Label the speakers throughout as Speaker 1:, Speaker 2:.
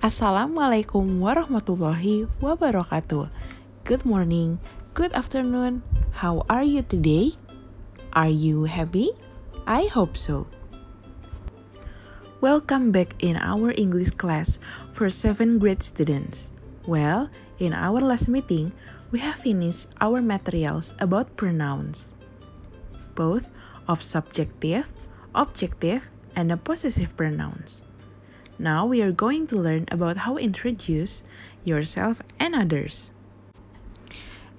Speaker 1: Assalamualaikum warahmatullahi wabarakatuh. Good morning, good afternoon. How are you today? Are you happy? I hope so. Welcome back in our English class for 7th grade students. Well, in our last meeting, we have finished our materials about pronouns, both of subjective, objective, and the possessive pronouns. Now we are going to learn about how to introduce yourself and others.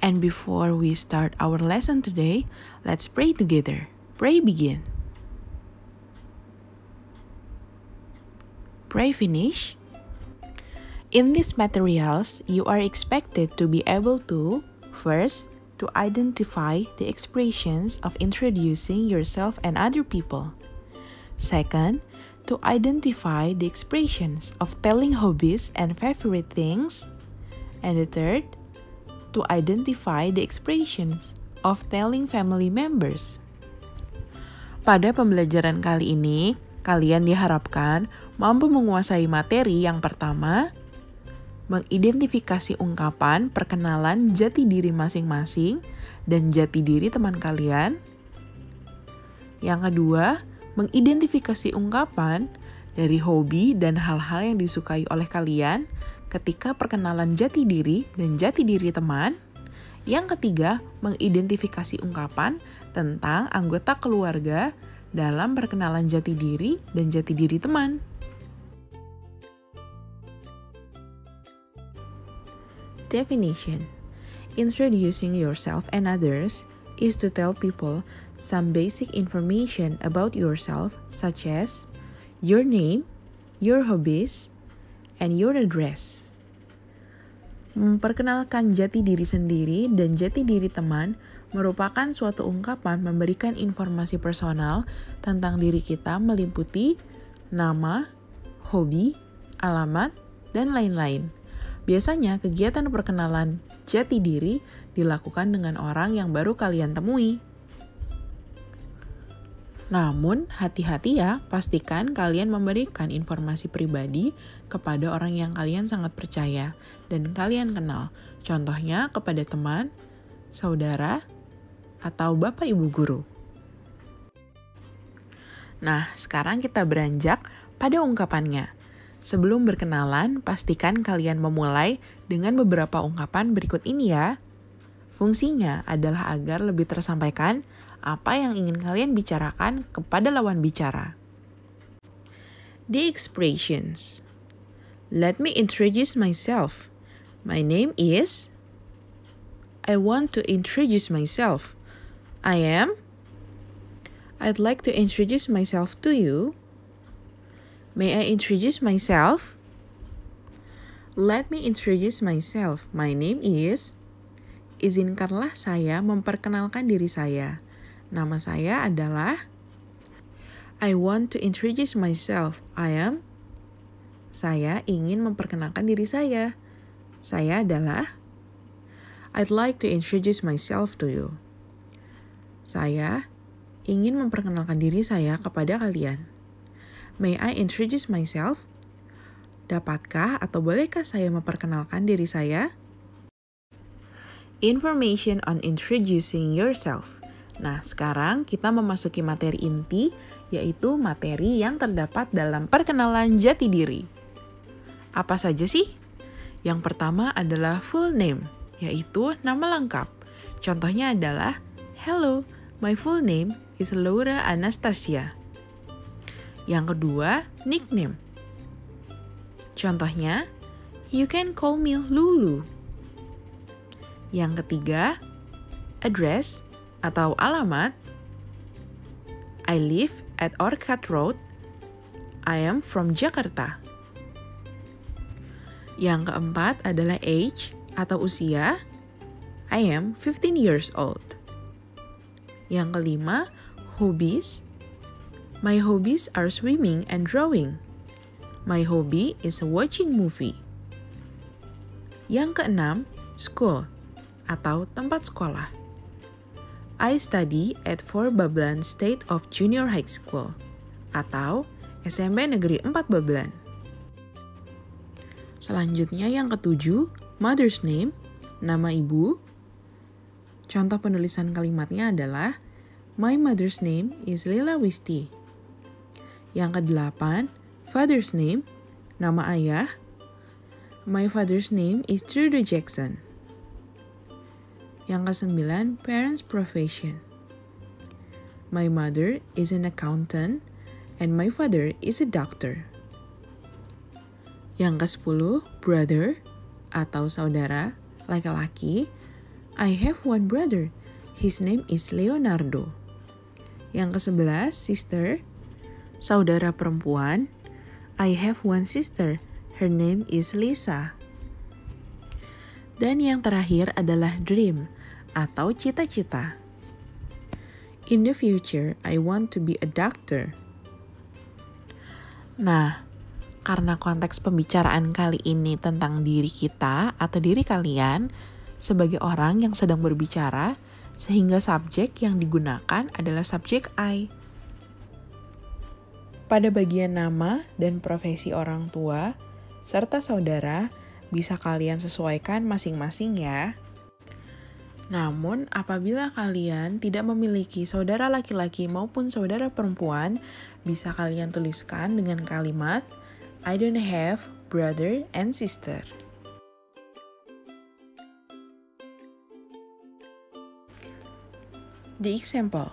Speaker 1: And before we start our lesson today, let's pray together. Pray begin. Pray finish. In these materials, you are expected to be able to, first, to identify the expressions of introducing yourself and other people. Second, to identify the expressions of telling hobbies and favorite things. And the third, to identify the expressions of telling family members. Pada pembelajaran kali ini, kalian diharapkan mampu menguasai materi yang pertama, mengidentifikasi ungkapan perkenalan jati diri masing-masing dan jati diri teman kalian. Yang kedua, mengidentifikasi ungkapan dari hobi dan hal-hal yang disukai oleh kalian ketika perkenalan jati diri dan jati diri teman. Yang ketiga, mengidentifikasi ungkapan tentang anggota keluarga dalam perkenalan jati diri dan jati diri teman. Definition: introducing yourself and others is to tell people some basic information about yourself, such as your name, your hobbies, and your address. Memperkenalkan jati diri sendiri dan jati diri teman merupakan suatu ungkapan memberikan informasi personal tentang diri kita meliputi nama, hobi, alamat, dan lain-lain. Biasanya kegiatan perkenalan jati diri dilakukan dengan orang yang baru kalian temui. Namun, hati-hati ya, pastikan kalian memberikan informasi pribadi kepada orang yang kalian sangat percaya dan kalian kenal. Contohnya kepada teman, saudara, atau bapak ibu guru. Nah, sekarang kita beranjak pada ungkapannya. Sebelum berkenalan, pastikan kalian memulai dengan beberapa ungkapan berikut ini ya. Fungsinya adalah agar lebih tersampaikan apa yang ingin kalian bicarakan kepada lawan bicara. The expressions. Let me introduce myself. My name is. I want to introduce myself. I am. I'd like to introduce myself to you. May I introduce myself? Let me introduce myself. My name is. Izinkanlah saya memperkenalkan diri saya. Nama saya adalah. I want to introduce myself. I am. Saya ingin memperkenalkan diri saya. Saya adalah. I'd like to introduce myself to you. Saya ingin memperkenalkan diri saya kepada kalian. May I introduce myself? Dapatkah atau bolehkah saya memperkenalkan diri saya? Information on introducing yourself. Nah, sekarang kita memasuki materi inti, yaitu materi yang terdapat dalam perkenalan jati diri. Apa saja sih? Yang pertama adalah full name, yaitu nama lengkap. Contohnya adalah, Hello, my full name is Laura Anastasia. Yang kedua, nickname. Contohnya, You can call me Lulu. Yang ketiga, address atau alamat. I live at Orchard Road. I am from Jakarta. Yang keempat adalah age atau usia. I am 15 years old. Yang kelima, hobbies. My hobbies are swimming and drawing. My hobby is watching movie. Yang keenam, school atau tempat sekolah. I study at Fort Bablan State of Junior High School atau SMP Negeri 4 Bablan. Selanjutnya yang ketujuh, mother's name, nama ibu. Contoh penulisan kalimatnya adalah, my mother's name is Lila Wisti. Yang kedelapan, father's name, nama ayah. My father's name is Trudeau Jackson. Yang kesembilan, parents' profession. My mother is an accountant and my father is a doctor. Yang ke-10, brother atau saudara, laki-laki. I have one brother. His name is Leonardo. Yang ke-11, sister, saudara perempuan. I have one sister. Her name is Lisa. Dan yang terakhir adalah dream atau cita-cita. In the future, I want to be a doctor. Nah, karena konteks pembicaraan kali ini tentang diri kita atau diri kalian sebagai orang yang sedang berbicara, sehingga subjek yang digunakan adalah subjek I. Pada bagian nama dan profesi orang tua, serta saudara, bisa kalian sesuaikan masing-masing ya. Namun, apabila kalian tidak memiliki saudara laki-laki maupun saudara perempuan, bisa kalian tuliskan dengan kalimat, I don't have brother and sister. The example.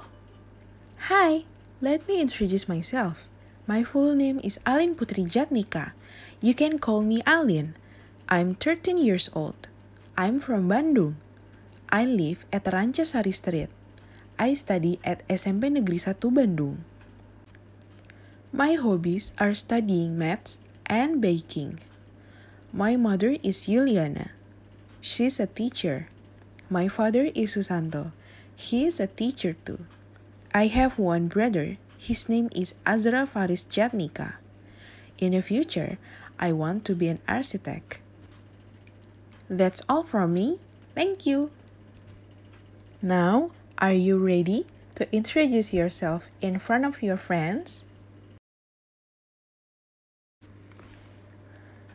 Speaker 1: Hi, let me introduce myself. My full name is Alin Putri Jatnika. You can call me Alin. I'm 13 years old. I'm from Bandung. I live at Rancasari Street. I study at SMP Negeri 1 Bandung. My hobbies are studying maths and baking. My mother is Yuliana. She's a teacher. My father is Susanto. He is a teacher too. I have one brother. His name is Azra Faris Jatnika. In the future, I want to be an architect. That's all from me. Thank you. Now, are you ready to introduce yourself in front of your friends?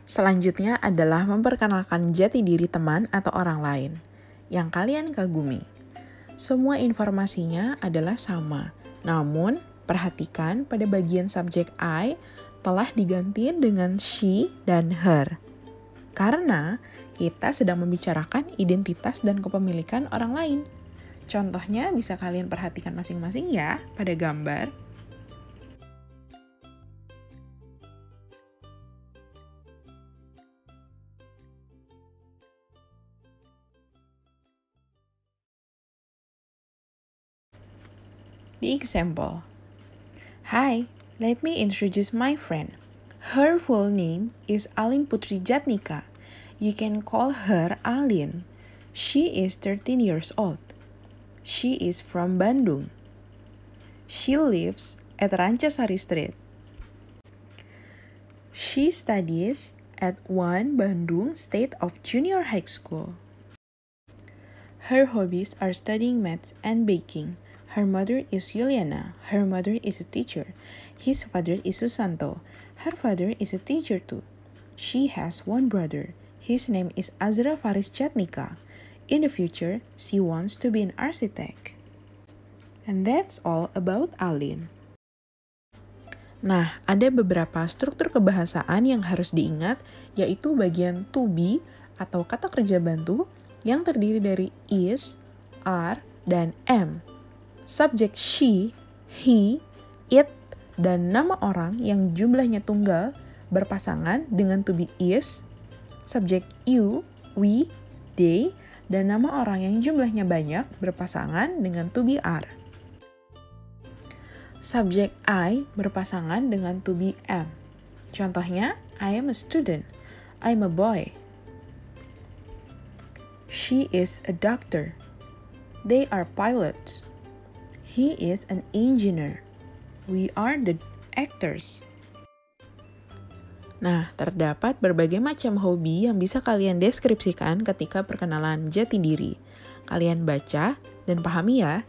Speaker 1: Selanjutnya adalah memperkenalkan jati diri teman atau orang lain yang kalian kagumi. Semua informasinya adalah sama, namun perhatikan pada bagian subjek I telah diganti dengan she dan her. Karena kita sedang membicarakan identitas dan kepemilikan orang lain. Contohnya bisa kalian perhatikan masing-masing ya pada gambar. The example. Hi, let me introduce my friend. Her full name is Alin Putri Jatnika. You can call her Alin. She is 13 years old. She is from Bandung. She lives at Rancasari Street. She studies at 1 Bandung State of Junior High School. Her hobbies are studying maths and baking. Her mother is Yuliana. Her mother is a teacher. His father is Susanto. Her father is a teacher too. She has one brother. His name is Azra Faris Jatnika. In the future, she wants to be an architect. And that's all about Alin. Nah, ada beberapa struktur kebahasaan yang harus diingat, yaitu bagian to be atau kata kerja bantu yang terdiri dari is, are, dan am. Subjek she, he, it, dan nama orang yang jumlahnya tunggal berpasangan dengan to be is, subjek you, we, they, dan nama orang yang jumlahnya banyak berpasangan dengan to be are. Subjek I berpasangan dengan to be am. Contohnya, I am a student. I'm a boy. She is a doctor. They are pilots. He is an engineer. We are the actors. Nah, terdapat berbagai macam hobi yang bisa kalian deskripsikan ketika perkenalan jati diri. Kalian baca dan pahami ya.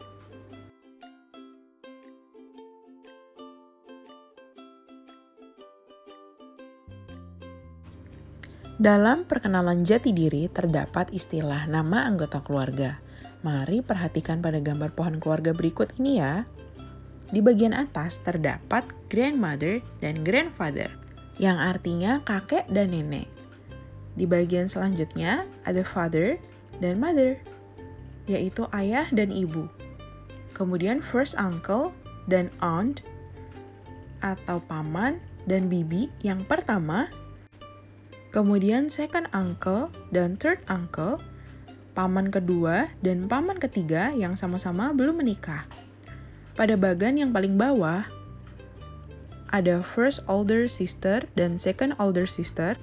Speaker 1: Dalam perkenalan jati diri terdapat istilah nama anggota keluarga. Mari perhatikan pada gambar pohon keluarga berikut ini ya. Di bagian atas terdapat grandmother dan grandfather, yang artinya kakek dan nenek. Di bagian selanjutnya ada father dan mother, yaitu ayah dan ibu. Kemudian first uncle dan aunt, atau paman dan bibi yang pertama. Kemudian second uncle dan third uncle, paman kedua dan paman ketiga yang sama-sama belum menikah. Pada bagian yang paling bawah, ada first older sister dan second older sister.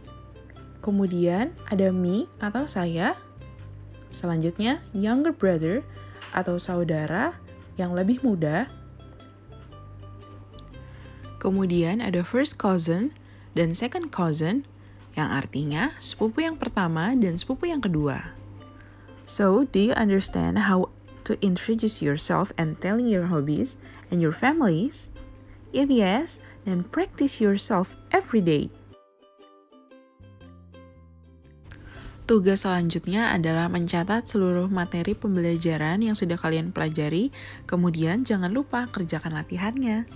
Speaker 1: Kemudian ada me atau saya. Selanjutnya younger brother atau saudara yang lebih muda. Kemudian ada first cousin dan second cousin, yang artinya sepupu yang pertama dan sepupu yang kedua. So, do you understand how to introduce yourself and telling your hobbies and your families? If yes, then practice yourself every day. Tugas selanjutnya adalah mencatat seluruh materi pembelajaran yang sudah kalian pelajari, kemudian jangan lupa kerjakan latihannya.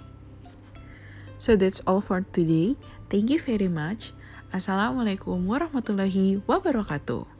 Speaker 1: So that's all for today. Thank you very much. Assalamualaikum warahmatullahi wabarakatuh.